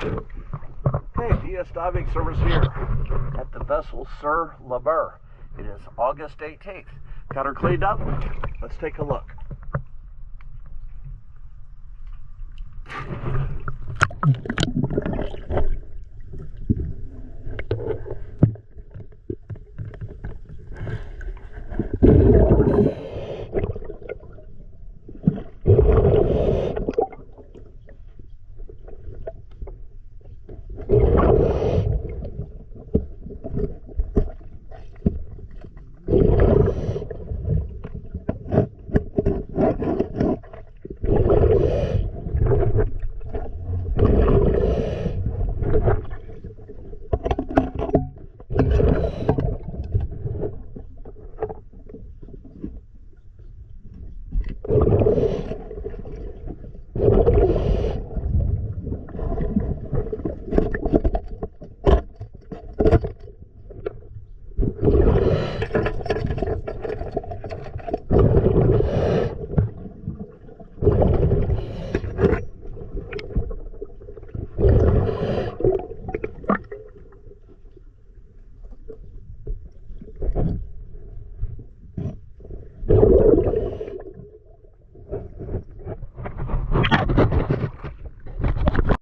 Okay, DS diving service here at the vessel Sur Le Mur. It is August 18th. Got her cleaned up? Let's take a look.